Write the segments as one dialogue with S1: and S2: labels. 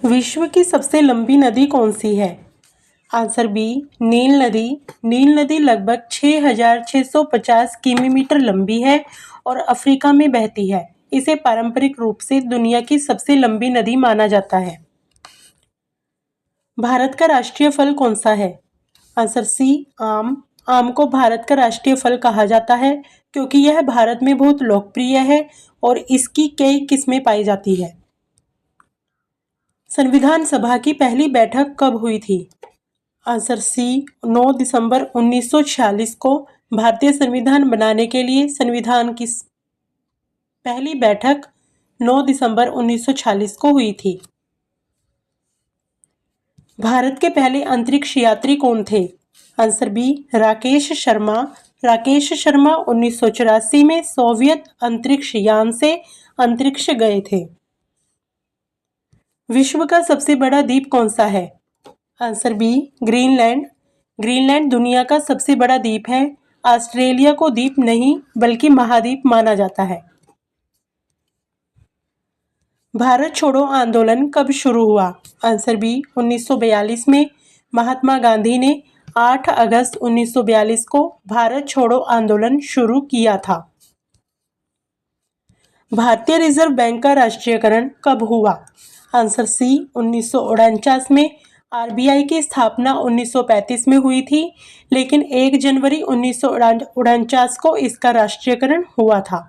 S1: विश्व की सबसे लंबी नदी कौन सी है? आंसर बी नील नदी। नील नदी लगभग 6,650 किलोमीटर लंबी है और अफ्रीका में बहती है। इसे पारंपरिक रूप से दुनिया की सबसे लंबी नदी माना जाता है। भारत का राष्ट्रीय फल कौन सा है? आंसर सी आम। आम को भारत का राष्ट्रीय फल कहा जाता है क्योंकि यह भारत में बहुत लोकप्रिय है और इसकी कई किस्में पाई जाती है। संविधान सभा की पहली बैठक कब हुई थी? आंसर सी 9 दिसंबर 1946 को भारतीय संविधान बनाने के लिए संविधान की पहली बैठक 9 दिसंबर 1946 को हुई थी। भारत के पहले अंतरिक्ष यात्री कौन थे? Answer B Rakesh Sharma. राकेश शर्मा 1984 में सोवियत अंतरिक्ष यान से अंतरिक्ष गए थे। विश्व का सबसे बड़ा द्वीप कौन सा है? Answer B Greenland. ग्रीनलैंड दुनिया का सबसे बड़ा द्वीप है। ऑस्ट्रेलिया को द्वीप नहीं बल्कि महाद्वीप माना जाता है। भारत छोड़ो आंदोलन कब शुरू हुआ? आंसर बी 1942 में। महात्मा गांधी ने 8 अगस्त 1942 को भारत छोड़ो आंदोलन शुरू किया था। भारतीय रिजर्व बैंक का राष्ट्रीयकरण कब हुआ? आंसर सी 1949 में। आरबीआई की स्थापना 1935 में हुई थी, लेकिन 1 जनवरी 1949 को इसका राष्ट्रीयकरण हुआ था।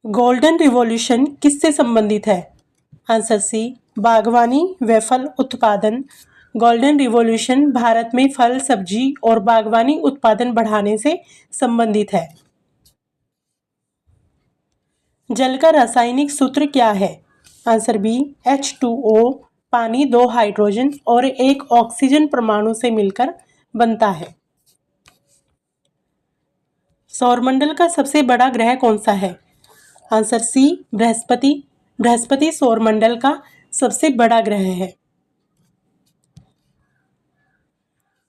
S1: गोल्डन रिवॉल्यूशन किससे संबंधित है? आंसर सी बागवानी व फल उत्पादन। गोल्डन रिवॉल्यूशन भारत में फल, सब्जी और बागवानी उत्पादन बढ़ाने से संबंधित है। जल का रासायनिक सूत्र क्या है? Answer B H2O। पानी 2 हाइड्रोजन और 1 ऑक्सीजन परमाणु से मिलकर बनता है। सौरमंडल का सबसे बड़ा ग्रह कौन सा है? आंसर सी बृहस्पति। बृहस्पति सौरमंडल का सबसे बड़ा ग्रह है।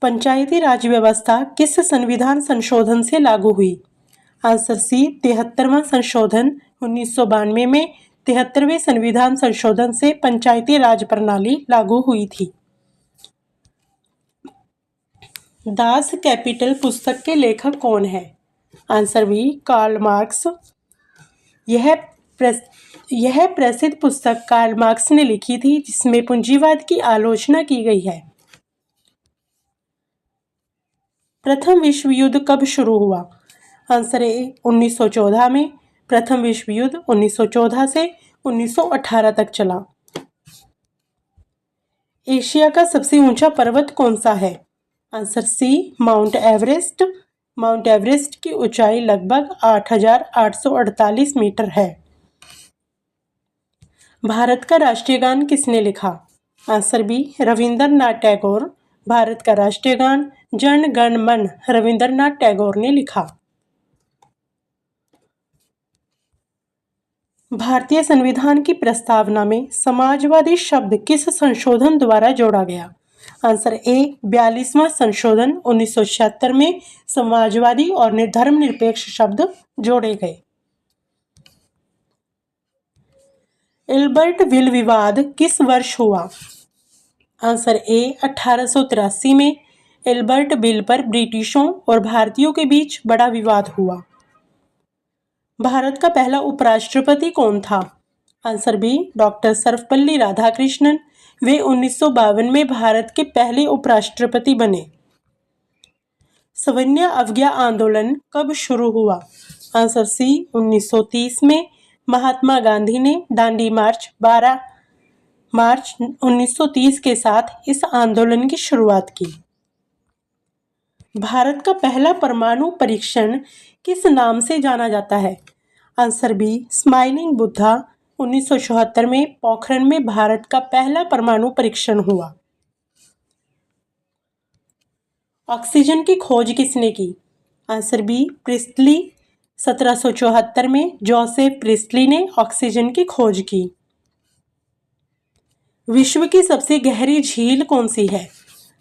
S1: पंचायती राज व्यवस्था किस संविधान संशोधन से लागू हुई? आंसर सी 73वां संशोधन 1992 में 73वें संविधान संशोधन से पंचायती राज प्रणाली लागू हुई थी। दास कैपिटल पुस्तक के लेखक कौन है? Answer B Karl Marx. यह प्रसिद्ध पुस्तक कार्ल मार्क्स ने लिखी थी, जिसमें पूंजीवाद की आलोचना की गई है। प्रथम विश्व युद्ध कब शुरू हुआ? आंसर ए 1914 में। प्रथम विश्व युद्ध 1914 से 1918 तक चला। एशिया का सबसे ऊंचा पर्वत कौन सा है? Answer C Mount Everest. Mount Everest की ऊंचाई लगभग 8,848 मीटर है। भारत का राष्ट्रीय गान किसने लिखा? Answer B Rabindranath Tagore. भारत का राष्ट्रीय गान जन गण मन रविंद्रनाथ टैगोर ने लिखा। भारतीय संविधान की प्रस्तावना में समाजवादी शब्द किस संशोधन द्वारा जोड़ा गया? आंसर ए 42वां संशोधन 1976 में समाजवादी और धर्मनिरपेक्ष शब्द जोड़े गए। एल्बर्ट विल विवाद किस वर्ष हुआ? आंसर ए 1883 में। एल्बर्ट बिल पर ब्रिटिशों और भारतीयों के बीच बड़ा विवाद हुआ। भारत का पहला उपराष्ट्रपति कौन था? Answer B doctor Sarvepalli Radhakrishnan. वे 1952 में भारत के पहले उपराष्ट्रपति बने। सविनय अवज्ञा आंदोलन कब शुरू हुआ? आंसर सी 1930 में। महात्मा गांधी ने दांडी मार्च 12 मार्च 1930 के साथ इस आंदोलन की शुरुआत की। भारत का पहला परमाणु परीक्षण किस नाम से जाना जाता है? Answer B smiling Buddha. 1974 में पोखरण में भारत का पहला परमाणु परीक्षण हुआ। ऑक्सीजन की खोज किसने की? Answer B priestly. 1774 में जोसेफ प्रिस्टली ने ऑक्सीजन की खोज की। विश्व की सबसे गहरी झील कौन सी है?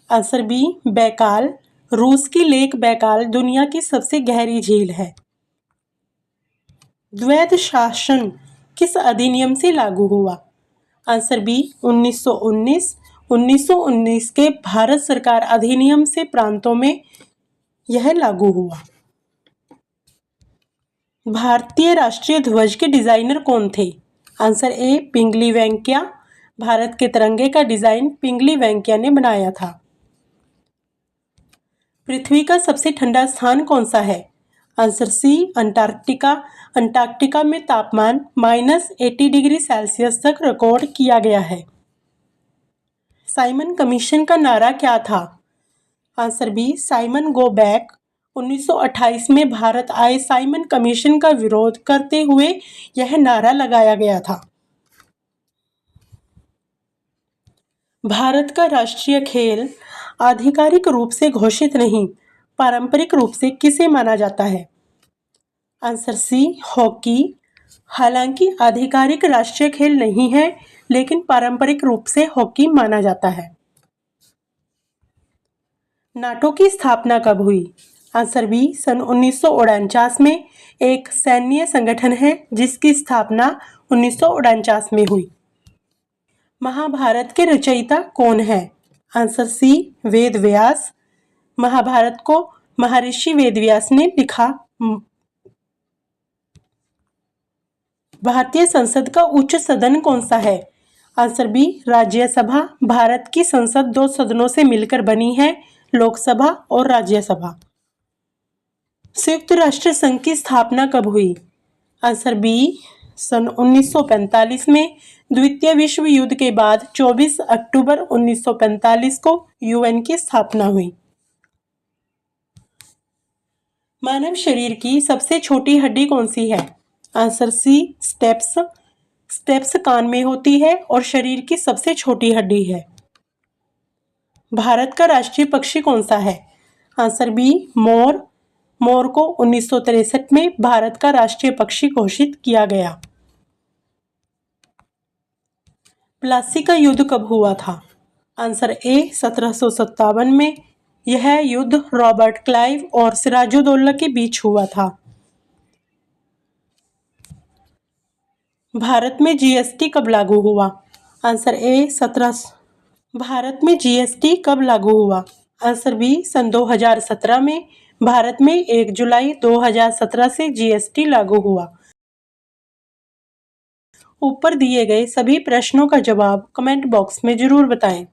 S1: Answer B Baikal. रूस की लेक बैकाल दुनिया की सबसे गहरी झील है। द्वैध शासन किस अधिनियम से लागू हुआ? Answer B 1919। 1919 के भारत सरकार अधिनियम से प्रांतों में यह लागू हुआ। भारतीय राष्ट्रीय ध्वज के डिजाइनर कौन थे? आंसर ए पिंगली वेंकैया। भारत के तिरंगे का डिजाइन पिंगली वेंकैया ने बनाया था। पृथ्वी का सबसे ठंडा स्थान कौन सा है? आंसर सी अंटार्कटिका। अंटार्कटिका में तापमान -80 डिग्री सेल्सियस तक रिकॉर्ड किया गया है। साइमन कमीशन का नारा क्या था? Answer B Simon go back. 1928 में भारत आए साइमन कमीशन का विरोध करते हुए यह नारा लगाया गया था। भारत का राष्ट्रीय खेल आधिकारिक रूप से घोषित नहीं, पारंपरिक रूप से किसे माना जाता है? Answer C hockey. हालांकि आधिकारिक राष्ट्रीय खेल नहीं है, लेकिन पारंपरिक रूप से हॉकी माना जाता है। नाटो की स्थापना कब हुई? आंसर बी सन 1949 में। एक सैन्य संगठन है जिसकी स्थापना 1949 में हुई। महाभारत के रचयिता कौन है? आंसर सी वेद व्यास। महाभारत को महर्षि वेदव्यास ने लिखा। भारतीय संसद का उच्च सदन कौन सा है? Answer B Rajya Sabha. भारत की संसद 2 सदनों से मिलकर बनी है, लोकसभा और राज्यसभा। संयुक्त राष्ट्र संघ की स्थापना कब हुई? आंसर बी सन 1945 में। द्वितीय विश्व युद्ध के बाद 24 अक्टूबर 1945 को यूएन की स्थापना हुई। मानव शरीर की सबसे छोटी हड्डी कौन सी है? Answer C stapes. स्टेप्स कान में होती है और शरीर की सबसे छोटी हड्डी है। भारत का राष्ट्रीय पक्षी कौन सा है? Answer be more. मोर को 1963 में भारत का राष्ट्रीय पक्षी घोषित किया गया। प्लासी का युद्ध कब हुआ था? आंसर ए 1757 में। यह युद्ध रॉबर्ट क्लाइव और सिराजुद्दौला के बीच हुआ था। भारत में जीएसटी कब लागू हुआ? Answer A 17। भारत में जीएसटी कब लागू हुआ? आंसर बी सन 2017 में। भारत में 1 जुलाई 2017 से जीएसटी लागू हुआ। ऊपर दिए गए सभी प्रश्नों का जवाब कमेंट बॉक्स में जरूर बताएं।